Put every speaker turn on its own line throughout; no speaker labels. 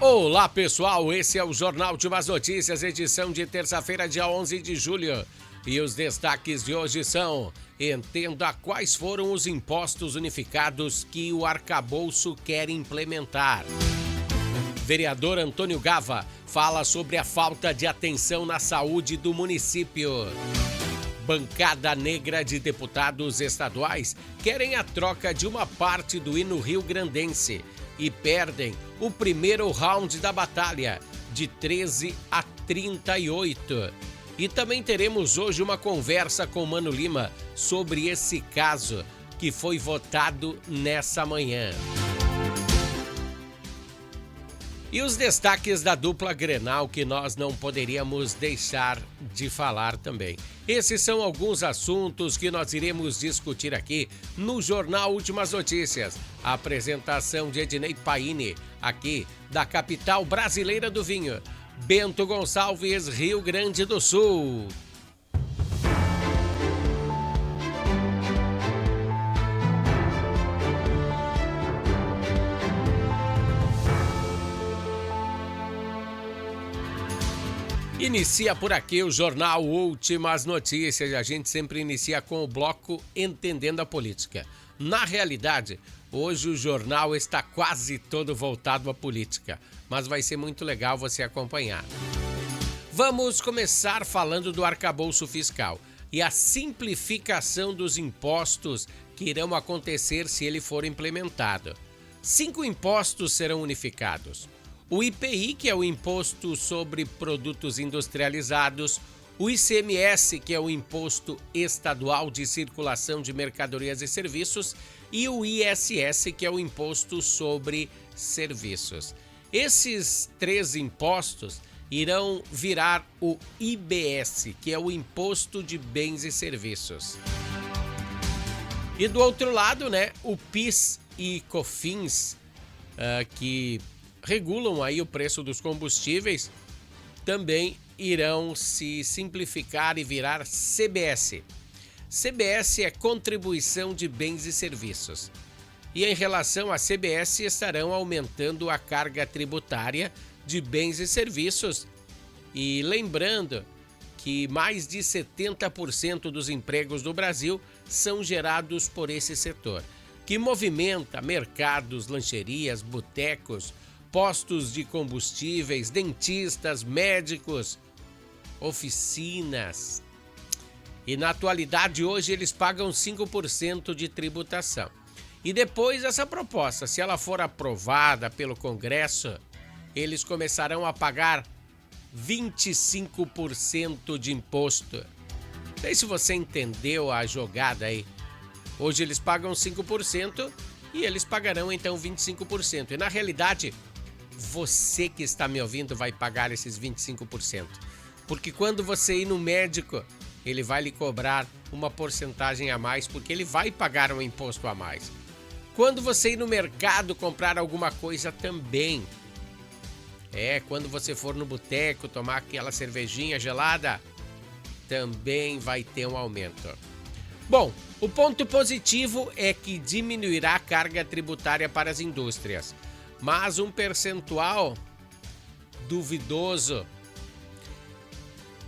Olá pessoal, esse é o Jornal de Umas Notícias, edição de terça-feira, dia 11 de julho. E os destaques de hoje são: entenda quais foram os impostos unificados que o arcabouço quer implementar. Vereador Antônio Gava fala sobre a falta de atenção na saúde do município. Bancada negra de deputados estaduais querem a troca de uma parte do hino rio-grandense e perdem o primeiro round da batalha, de 13 a 38. E também teremos hoje uma conversa com Mano Lima sobre esse caso que foi votado nessa manhã. E os destaques da dupla Grenal que nós não poderíamos deixar de falar também. Esses são alguns assuntos que nós iremos discutir aqui no Jornal Últimas Notícias. A apresentação de Ednei Paine, aqui da capital brasileira do vinho, Bento Gonçalves, Rio Grande do Sul. Inicia por aqui o Jornal Últimas Notícias. A gente sempre inicia com o bloco Entendendo a Política. Na realidade, hoje o jornal está quase todo voltado à política, mas vai ser muito legal você acompanhar. Vamos começar falando do arcabouço fiscal e a simplificação dos impostos que irão acontecer se ele for implementado. 5 impostos serão unificados. O IPI, que é o Imposto sobre Produtos Industrializados, o ICMS, que é o Imposto Estadual de Circulação de Mercadorias e Serviços, e o ISS, que é o Imposto sobre Serviços. Esses 3 impostos irão virar o IBS, que é o Imposto de Bens e Serviços. E do outro lado, o PIS e COFINS, que regulam aí o preço dos combustíveis, também irão se simplificar e virar CBS. CBS é Contribuição de Bens e Serviços. E em relação à CBS, estarão aumentando a carga tributária de bens e serviços. E lembrando que mais de 70% dos empregos do Brasil são gerados por esse setor, que movimenta mercados, lancherias, botecos, postos de combustíveis, dentistas, médicos, oficinas. E na atualidade, hoje, eles pagam 5% de tributação. E depois essa proposta, se ela for aprovada pelo Congresso, eles começarão a pagar 25% de imposto. Não sei se você entendeu a jogada aí. Hoje eles pagam 5% e eles pagarão então 25%. E na realidade, você que está me ouvindo vai pagar esses 25%. Porque quando você ir no médico, ele vai lhe cobrar uma porcentagem a mais, porque ele vai pagar um imposto a mais. Quando você ir no mercado comprar alguma coisa também. Quando você for no boteco tomar aquela cervejinha gelada, também vai ter um aumento. Bom, o ponto positivo é que diminuirá a carga tributária para as indústrias. Mas um percentual duvidoso.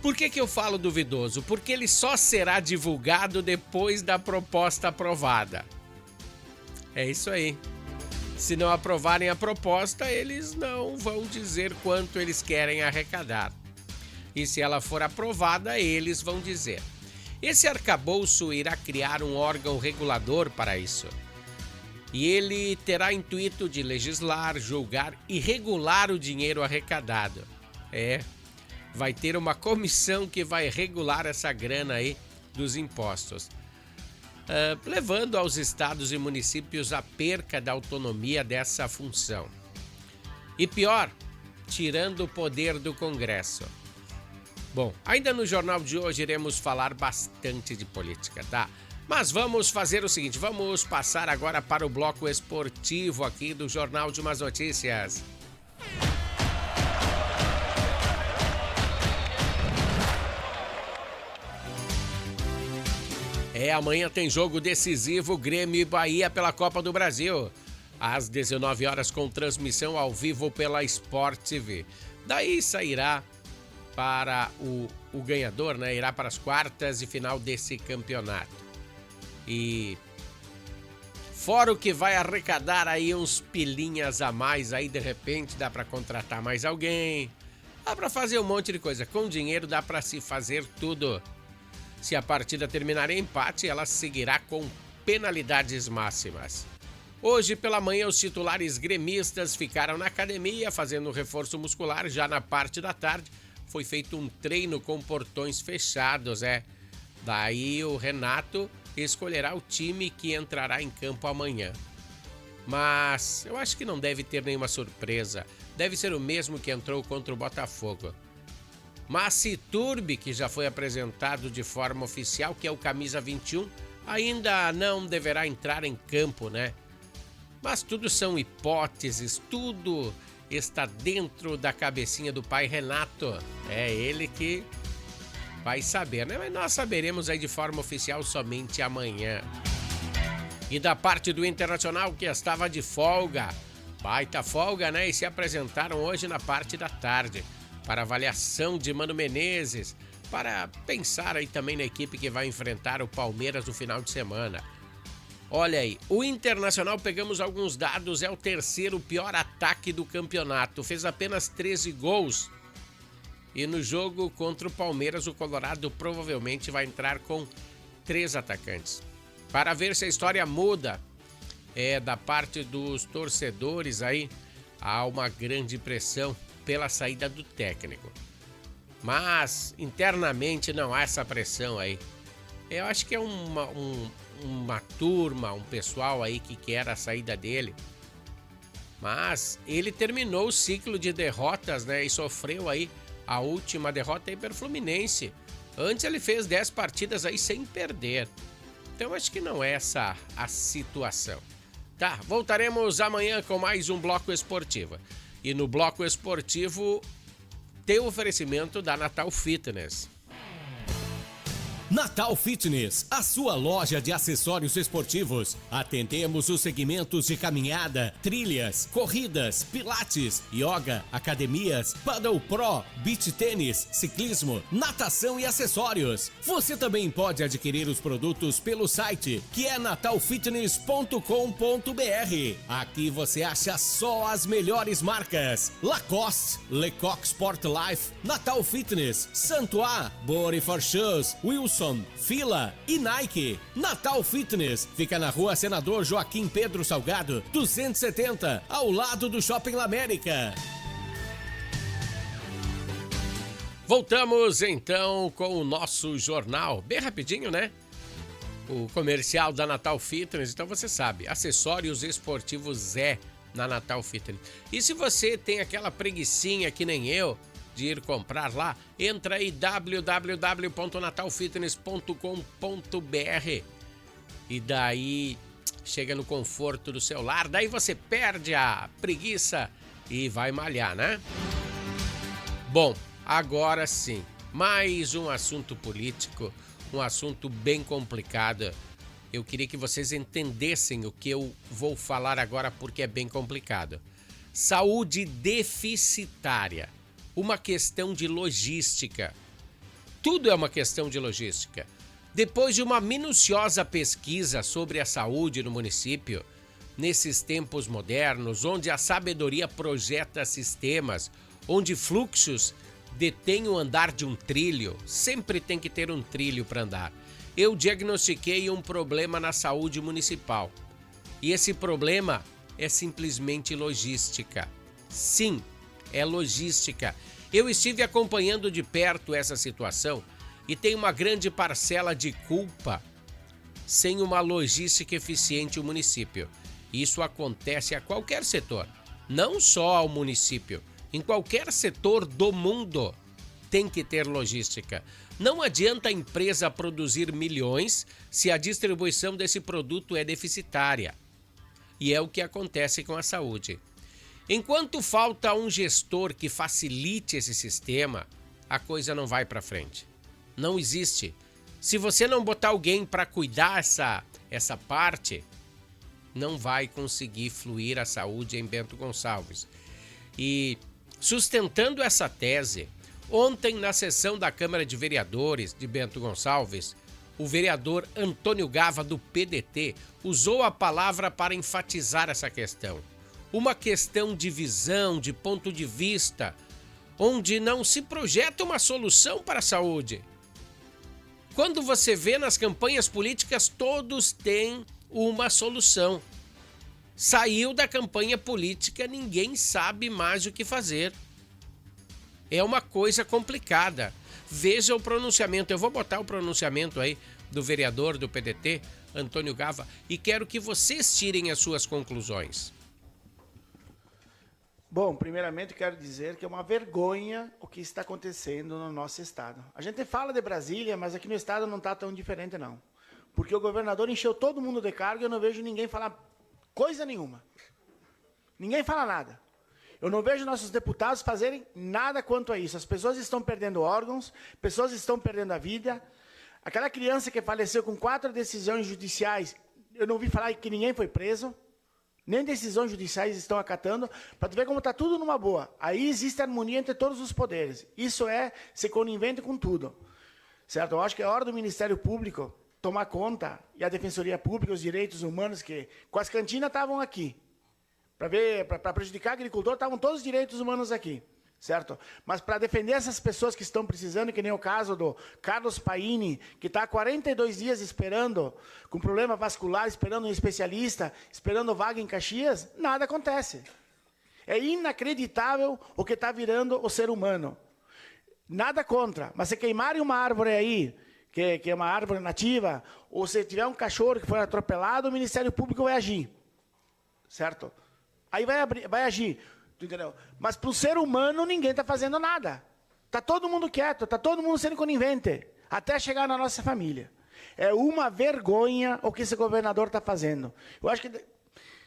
Por que eu falo duvidoso? Porque ele só será divulgado depois da proposta aprovada. É isso aí. Se não aprovarem a proposta, eles não vão dizer quanto eles querem arrecadar. E se ela for aprovada, eles vão dizer. Esse arcabouço irá criar um órgão regulador para isso. E ele terá intuito de legislar, julgar e regular o dinheiro arrecadado. Vai ter uma comissão que vai regular essa grana aí dos impostos, levando aos estados e municípios a perca da autonomia dessa função. E pior, tirando o poder do Congresso. Bom, ainda no jornal de hoje iremos falar bastante de política, tá? Mas vamos fazer o seguinte, vamos passar agora para o bloco esportivo aqui do Jornal de Umas Notícias. Amanhã tem jogo decisivo, Grêmio e Bahia pela Copa do Brasil. às 19 horas com transmissão ao vivo pela Sport TV. Daí sairá para o ganhador, né? Irá para as quartas de final desse campeonato. E fora o que vai arrecadar aí uns pilinhas a mais, aí de repente dá para contratar mais alguém, dá para fazer um monte de coisa. Com dinheiro dá para se fazer tudo. Se a partida terminar em empate, ela seguirá com penalidades máximas. Hoje pela manhã, os titulares gremistas ficaram na academia fazendo um reforço muscular. Já na parte da tarde, foi feito um treino com portões fechados, Daí o Renato escolherá o time que entrará em campo amanhã. Mas eu acho que não deve ter nenhuma surpresa. Deve ser o mesmo que entrou contra o Botafogo. Massi Turbi, que já foi apresentado de forma oficial, que é o camisa 21, ainda não deverá entrar em campo, Mas tudo são hipóteses, tudo está dentro da cabecinha do pai Renato. É ele que vai saber, Mas nós saberemos aí de forma oficial somente amanhã. E da parte do Internacional, que estava de folga, baita folga, E se apresentaram hoje na parte da tarde para avaliação de Mano Menezes, para pensar aí também na equipe que vai enfrentar o Palmeiras no final de semana. Olha aí, o Internacional, pegamos alguns dados, é o terceiro pior ataque do campeonato, fez apenas 13 gols. E no jogo contra o Palmeiras, o Colorado provavelmente vai entrar com 3 atacantes. Para ver se a história muda, da parte dos torcedores aí, há uma grande pressão pela saída do técnico. Mas internamente não há essa pressão aí. Eu acho que é uma turma, um pessoal aí que quer a saída dele. Mas ele terminou o ciclo de derrotas, E sofreu aí a última derrota aí pelo Fluminense. Antes ele fez 10 partidas aí sem perder. Então acho que não é essa a situação. Tá, voltaremos amanhã com mais um Bloco Esportivo. E no Bloco Esportivo tem o oferecimento da Natal Fitness.
Natal Fitness, a sua loja de acessórios esportivos. Atendemos os segmentos de caminhada, trilhas, corridas, pilates, yoga, academias, paddle pro, beach tênis, ciclismo, natação e acessórios. Você também pode adquirir os produtos pelo site, que é natalfitness.com.br. Aqui você acha só as melhores marcas: Lacoste, Lecoq Sport Life, Natal Fitness, Santois, Body for Shoes, Wilson, Fila e Nike. Natal Fitness fica na rua Senador Joaquim Pedro Salgado, 270, ao lado do Shopping La América.
Voltamos então com o nosso jornal, bem rapidinho, O comercial da Natal Fitness. Então você sabe, acessórios esportivos na Natal Fitness. E se você tem aquela preguicinha que nem eu de ir comprar lá, entra aí www.natalfitness.com.br e daí chega no conforto do celular, daí você perde a preguiça e vai malhar, Bom, agora sim, mais um assunto político, um assunto bem complicado. Eu queria que vocês entendessem o que eu vou falar agora porque é bem complicado. Saúde deficitária. Uma questão de logística. Tudo é uma questão de logística. Depois de uma minuciosa pesquisa sobre a saúde no município, nesses tempos modernos, onde a sabedoria projeta sistemas, onde fluxos detêm o andar de um trilho, sempre tem que ter um trilho para andar, eu diagnostiquei um problema na saúde municipal. E esse problema é simplesmente logística. Sim, é logística. Eu estive acompanhando de perto essa situação e tem uma grande parcela de culpa sem uma logística eficiente o município. Isso acontece a qualquer setor, não só ao município. Em qualquer setor do mundo tem que ter logística. Não adianta a empresa produzir milhões se a distribuição desse produto é deficitária. E é o que acontece com a saúde. Enquanto falta um gestor que facilite esse sistema, a coisa não vai para frente. Não existe. Se você não botar alguém para cuidar essa parte, não vai conseguir fluir a saúde em Bento Gonçalves. E sustentando essa tese, ontem na sessão da Câmara de Vereadores de Bento Gonçalves, o vereador Antônio Gava, do PDT, usou a palavra para enfatizar essa questão. Uma questão de visão, de ponto de vista, onde não se projeta uma solução para a saúde. Quando você vê nas campanhas políticas, todos têm uma solução. Saiu da campanha política, ninguém sabe mais o que fazer. É uma coisa complicada. Veja o pronunciamento, eu vou botar o pronunciamento aí do vereador do PDT, Antônio Gava, e quero que vocês tirem as suas conclusões.
Bom, primeiramente quero dizer que é uma vergonha o que está acontecendo no nosso estado. A gente fala de Brasília, mas aqui no estado não está tão diferente não. Porque o governador encheu todo mundo de cargo e eu não vejo ninguém falar coisa nenhuma. Ninguém fala nada. Eu não vejo nossos deputados fazerem nada quanto a isso. As pessoas estão perdendo órgãos, pessoas estão perdendo a vida. Aquela criança que faleceu com 4 decisões judiciais, eu não ouvi falar que ninguém foi preso. Nem decisões judiciais estão acatando, para tu ver como está tudo numa boa. Aí existe harmonia entre todos os poderes. Isso é ser conivente com tudo. Certo? Eu acho que é hora do Ministério Público tomar conta, e a Defensoria Pública, os direitos humanos, que com as cantinas estavam aqui. Para prejudicar o agricultor, estavam todos os direitos humanos aqui. Certo? Mas para defender essas pessoas que estão precisando, que nem o caso do Carlos Paini, que está há 42 dias esperando, com problema vascular, esperando um especialista, esperando vaga em Caxias, nada acontece. É inacreditável o que está virando o ser humano. Nada contra, mas se queimarem uma árvore aí, que é uma árvore nativa, ou se tiver um cachorro que foi atropelado, o Ministério Público vai agir. Certo? Aí vai agir. Entendeu? Mas para o ser humano ninguém está fazendo nada. Está todo mundo quieto, está todo mundo sendo conivente, até chegar na nossa família. É uma vergonha o que esse governador está fazendo.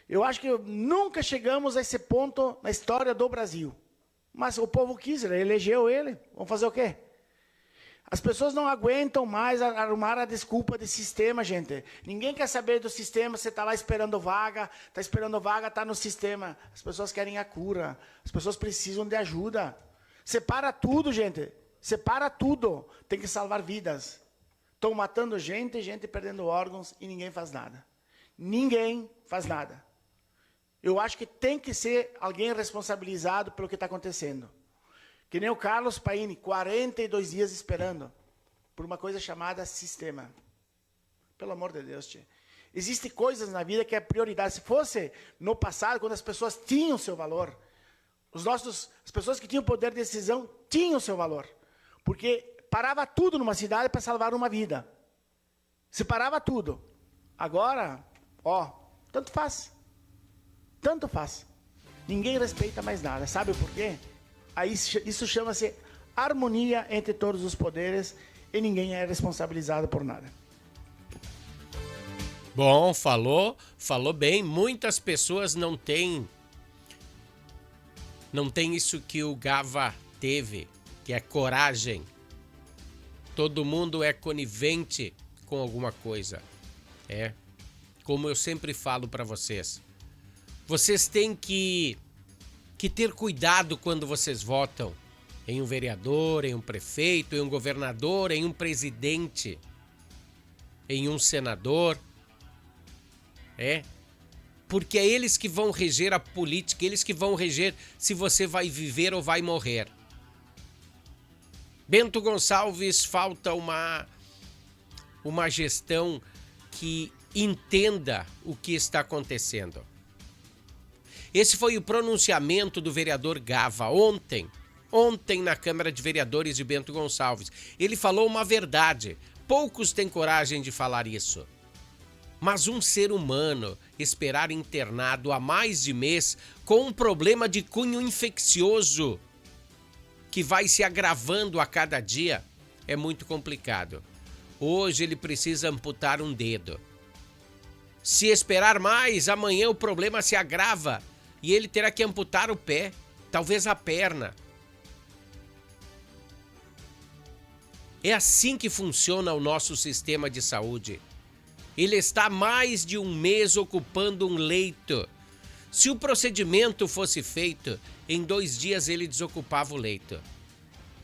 Eu acho que nunca chegamos a esse ponto na história do Brasil. Mas o povo quis, ele elegeu ele. Vamos fazer o quê? As pessoas não aguentam mais arrumar a desculpa de sistema, gente. Ninguém quer saber do sistema, você está lá esperando vaga, está no sistema. As pessoas querem a cura, as pessoas precisam de ajuda. Separa tudo, gente. Separa tudo. Tem que salvar vidas. Estão matando gente, gente perdendo órgãos e ninguém faz nada. Ninguém faz nada. Eu acho que tem que ser alguém responsabilizado pelo que está acontecendo. Que nem o Carlos Paini, 42 dias esperando por uma coisa chamada sistema. Pelo amor de Deus, tia. Existem coisas na vida que é prioridade. Se fosse no passado, quando as pessoas tinham seu valor, as pessoas que tinham poder de decisão tinham seu valor. Porque parava tudo numa cidade para salvar uma vida. Se parava tudo. Agora, tanto faz. Tanto faz. Ninguém respeita mais nada. Sabe por quê? Aí isso chama-se harmonia entre todos os poderes e ninguém é responsabilizado por nada.
Bom, falou bem. Muitas pessoas não têm isso que o Gava teve, que é coragem. Todo mundo é conivente com alguma coisa. Como eu sempre falo para vocês. Vocês têm que ter cuidado quando vocês votam em um vereador, em um prefeito, em um governador, em um presidente, em um senador. Porque é eles que vão reger a política, eles que vão reger se você vai viver ou vai morrer. Bento Gonçalves, falta uma gestão que entenda o que está acontecendo. Esse foi o pronunciamento do vereador Gava ontem na Câmara de Vereadores de Bento Gonçalves. Ele falou uma verdade. Poucos têm coragem de falar isso. Mas um ser humano esperar internado há mais de mês com um problema de cunho infeccioso que vai se agravando a cada dia é muito complicado. Hoje ele precisa amputar um dedo. Se esperar mais, amanhã o problema se agrava e ele terá que amputar o pé, talvez a perna. É assim que funciona o nosso sistema de saúde. Ele está há mais de um mês ocupando um leito. Se o procedimento fosse feito, em 2 dias ele desocupava o leito.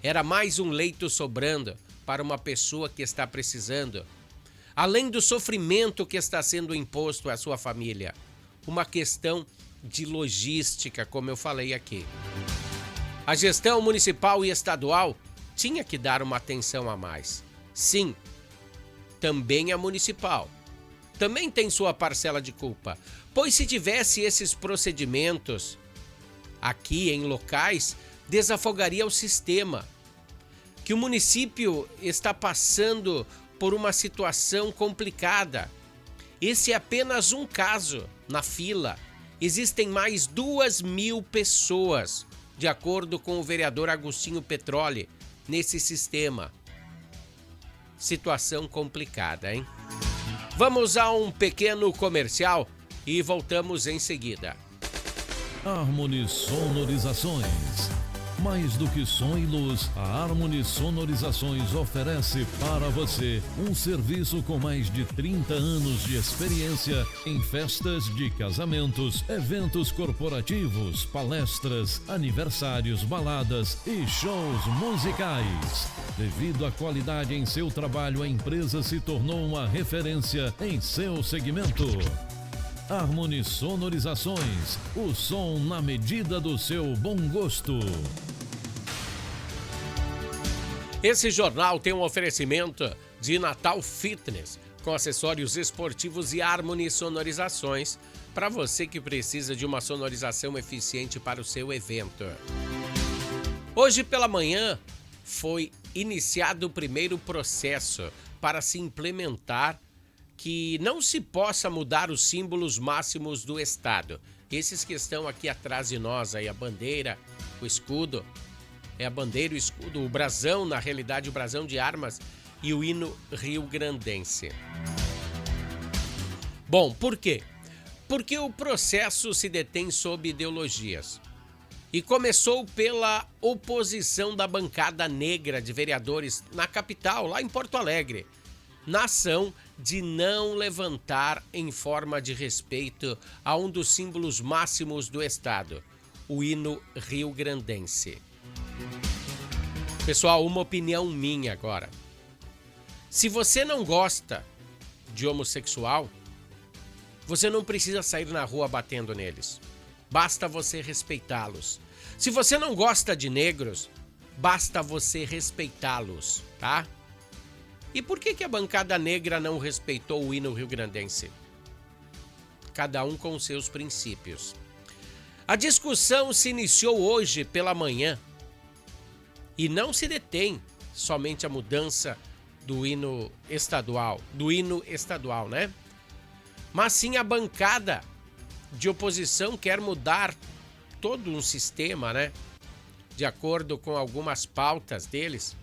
Era mais um leito sobrando para uma pessoa que está precisando. Além do sofrimento que está sendo imposto à sua família. Uma questão de logística, como eu falei aqui. A gestão municipal e estadual tinha que dar uma atenção a mais. Sim, também a municipal. Também tem sua parcela de culpa. Pois se tivesse esses procedimentos aqui em locais, desafogaria o sistema. Que o município está passando por uma situação complicada. Esse é apenas um caso na fila. Existem mais 2.000 pessoas, de acordo com o vereador Agostinho Petroli, nesse sistema. Situação complicada, hein? Vamos a um pequeno comercial e voltamos em seguida.
Harmony Sonorizações. Mais do que som e luz, a Harmony Sonorizações oferece para você um serviço com mais de 30 anos de experiência em festas de casamentos, eventos corporativos, palestras, aniversários, baladas e shows musicais. Devido à qualidade em seu trabalho, a empresa se tornou uma referência em seu segmento. Harmony Sonorizações, o som na medida do seu bom gosto.
Esse jornal tem um oferecimento de Natal Fitness, com acessórios esportivos e Harmony Sonorizações, para você que precisa de uma sonorização eficiente para o seu evento. Hoje pela manhã foi iniciado o primeiro processo para se implementar que não se possa mudar os símbolos máximos do Estado. Esses que estão aqui atrás de nós, aí a bandeira, o escudo, é a bandeira, o escudo, o brasão, na realidade o brasão de armas e o hino rio-grandense. Bom, por quê? Porque o processo se detém sob ideologias. E começou pela oposição da bancada negra de vereadores na capital, lá em Porto Alegre, na ação de não levantar em forma de respeito a um dos símbolos máximos do Estado, o hino rio-grandense. Pessoal, uma opinião minha agora. Se você não gosta de homossexual, você não precisa sair na rua batendo neles. Basta você respeitá-los. Se você não gosta de negros, basta você respeitá-los, tá? E por que a bancada negra não respeitou o hino rio-grandense? Cada um com seus princípios. A discussão se iniciou hoje pela manhã e não se detém somente a mudança do hino estadual, né? Mas sim a bancada de oposição quer mudar todo um sistema, né? De acordo com algumas pautas deles.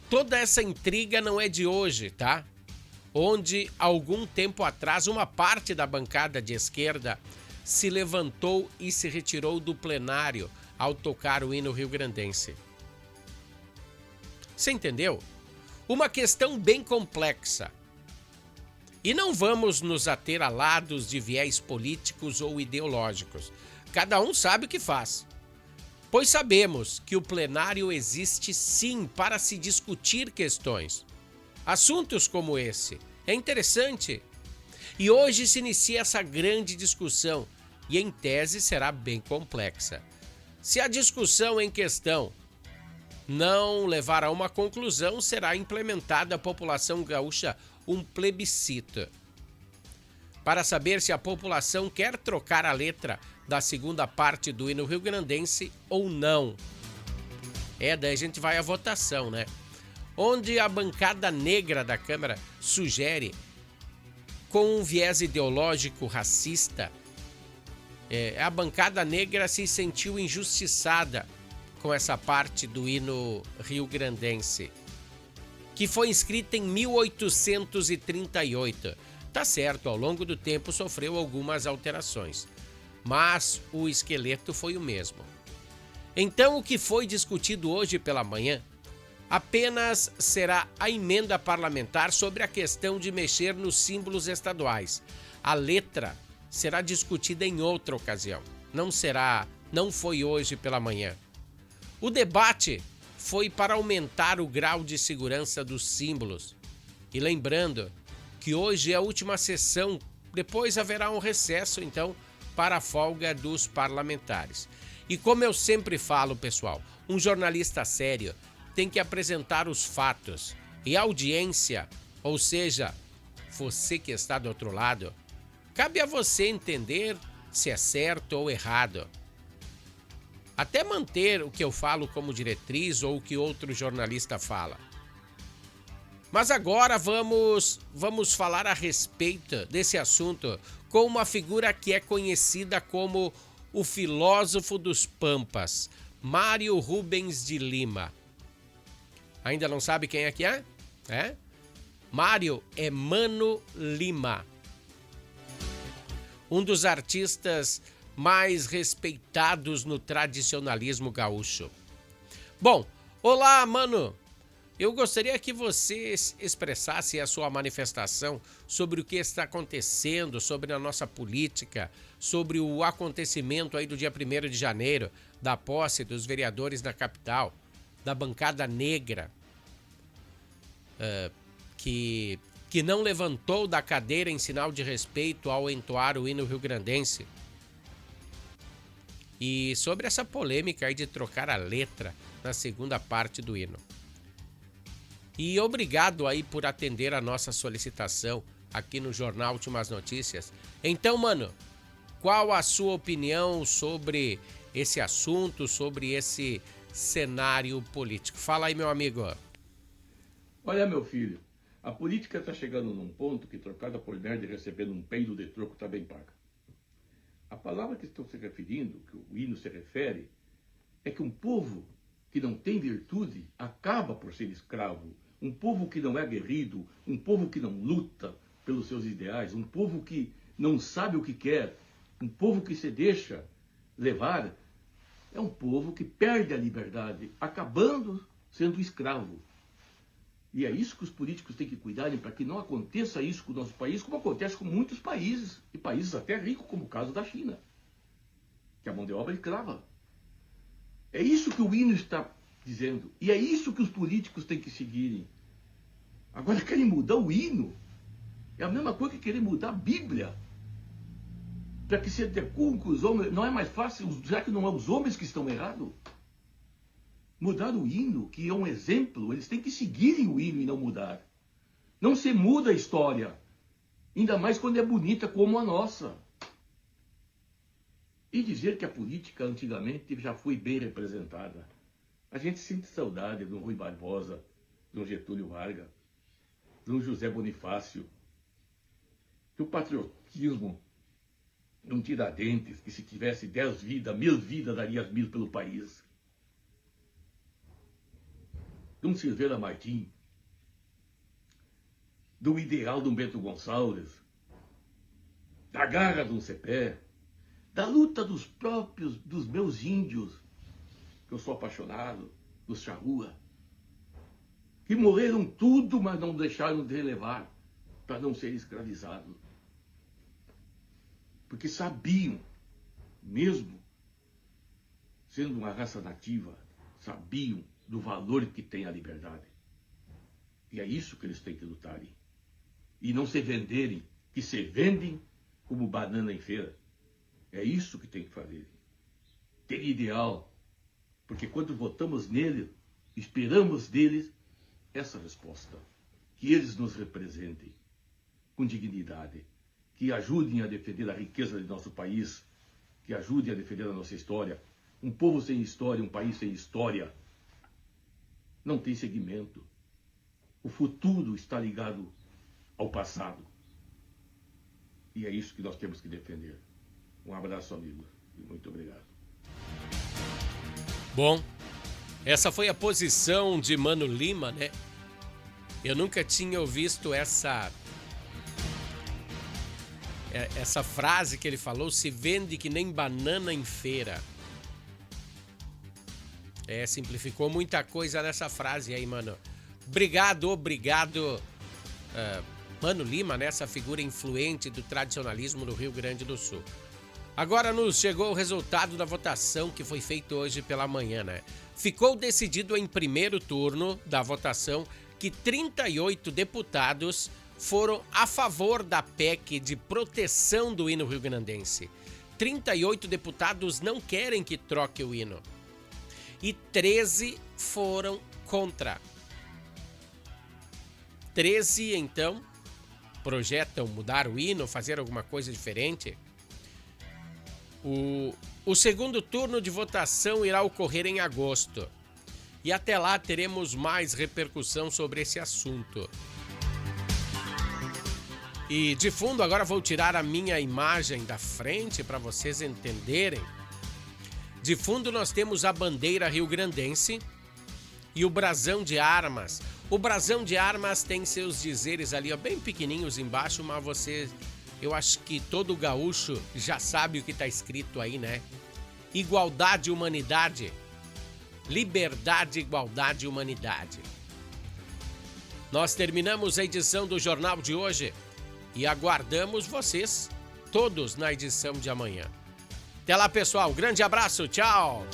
Toda essa intriga não é de hoje, tá? Onde, algum tempo atrás, uma parte da bancada de esquerda se levantou e se retirou do plenário ao tocar o hino rio-grandense. Você entendeu? Uma questão bem complexa. E não vamos nos ater a lados de viés políticos ou ideológicos. Cada um sabe o que faz. Pois sabemos que o plenário existe sim para se discutir questões. Assuntos como esse. É interessante. E hoje se inicia essa grande discussão e em tese será bem complexa. Se a discussão em questão não levar a uma conclusão, será implementada à população gaúcha um plebiscito para saber se a população quer trocar a letra da segunda parte do hino rio-grandense ou não. Daí a gente vai à votação, né? Onde a bancada negra da Câmara sugere, com um viés ideológico racista, a bancada negra se sentiu injustiçada com essa parte do hino rio-grandense, que foi inscrita em 1838. Tá certo, ao longo do tempo sofreu algumas alterações, mas o esqueleto foi o mesmo. Então, o que foi discutido hoje pela manhã? apenas será a emenda parlamentar sobre a questão de mexer nos símbolos estaduais. A letra será discutida em outra ocasião. Não foi hoje pela manhã. O debate foi para aumentar o grau de segurança dos símbolos. E lembrando que hoje é a última sessão, depois haverá um recesso, então, para a folga dos parlamentares. E como eu sempre falo, pessoal, um jornalista sério tem que apresentar os fatos. E a audiência, ou seja, você que está do outro lado, cabe a você entender se é certo ou errado. Até manter o que eu falo como diretriz ou o que outro jornalista fala. Mas agora vamos falar a respeito desse assunto com uma figura que é conhecida como o filósofo dos Pampas, Mário Rubens de Lima. Ainda não sabe quem é que é? Mário é Mano Lima, um dos artistas mais respeitados no tradicionalismo gaúcho. Bom, olá, Mano. Eu gostaria que você expressasse a sua manifestação sobre o que está acontecendo, sobre a nossa política, sobre o acontecimento aí do dia 1º de janeiro, da posse dos vereadores na capital, da bancada negra, que não levantou da cadeira em sinal de respeito ao entoar o hino rio-grandense. E sobre essa polêmica aí de trocar a letra na segunda parte do hino. E obrigado aí por atender a nossa solicitação aqui no Jornal Últimas Notícias. Então, Mano, qual a sua opinião sobre esse assunto, sobre esse cenário político? Fala aí, meu amigo.
Olha, meu filho, a política está chegando num ponto que trocada por merda e recebendo um peido de troco está bem paga. A palavra que estou se referindo, que o hino se refere, é que um povo que não tem virtude acaba por ser escravo. Um povo que não é aguerrido, um povo que não luta pelos seus ideais, um povo que não sabe o que quer, um povo que se deixa levar, é um povo que perde a liberdade, acabando sendo escravo. E é isso que os políticos têm que cuidarem para que não aconteça isso com o nosso país, como acontece com muitos países, e países até ricos, como o caso da China, que a mão de obra é escrava. É isso que o hino está dizendo. E é isso que os políticos têm que seguirem. Agora querem mudar o hino. É a mesma coisa que querer mudar a Bíblia. Para que se adequem com os homens. Não é mais fácil, já que não é os homens que estão errados? Mudar o hino, que é um exemplo, eles têm que seguirem o hino e não mudar. Não se muda a história. Ainda mais quando é bonita como a nossa. E dizer que a política antigamente já foi bem representada. A gente sente saudade do Rui Barbosa, do Getúlio Vargas, do José Bonifácio, do patriotismo de um Tiradentes, que se tivesse 10 vidas, 1000 vidas, daria 1000 pelo país. De um Silveira Martim, do ideal de um Bento Gonçalves, da garra de um Cepé, da luta dos meus índios, que eu sou apaixonado, dos charrua, que morreram tudo, mas não deixaram de relevar para não ser escravizados. Porque sabiam, mesmo sendo uma raça nativa, sabiam do valor que tem a liberdade. E é isso que eles têm que lutarem. E não se venderem, que se vendem como banana em feira. É isso que tem que fazer. Ter ideal. Porque quando votamos nele, esperamos deles essa resposta. Que eles nos representem com dignidade. Que ajudem a defender a riqueza de nosso país. Que ajudem a defender a nossa história. Um povo sem história, um país sem história, não tem segmento. O futuro está ligado ao passado. E é isso que nós temos que defender. Um abraço, amigo, e muito obrigado.
Bom, essa foi a posição de Mano Lima, né? Eu nunca tinha visto essa frase que ele falou, se vende que nem banana em feira. Simplificou muita coisa nessa frase aí, mano. Obrigado, Mano Lima, né? Essa figura influente do tradicionalismo no Rio Grande do Sul. Agora nos chegou o resultado da votação que foi feito hoje pela manhã, né? Ficou decidido em primeiro turno da votação que 38 deputados foram a favor da PEC de proteção do hino rio-grandense. 38 deputados não querem que troque o hino. E 13 foram contra. 13, então, projetam mudar o hino, fazer alguma coisa diferente. O segundo turno de votação irá ocorrer em agosto. E até lá teremos mais repercussão sobre esse assunto. E de fundo, agora vou tirar a minha imagem da frente para vocês entenderem. De fundo nós temos a bandeira rio-grandense e o brasão de armas. O brasão de armas tem seus dizeres ali, ó, bem pequenininhos embaixo, mas eu acho que todo gaúcho já sabe o que está escrito aí, né? Igualdade e humanidade. Liberdade, igualdade e humanidade. Nós terminamos a edição do Jornal de hoje e aguardamos vocês todos na edição de amanhã. Até lá, pessoal. Grande abraço. Tchau.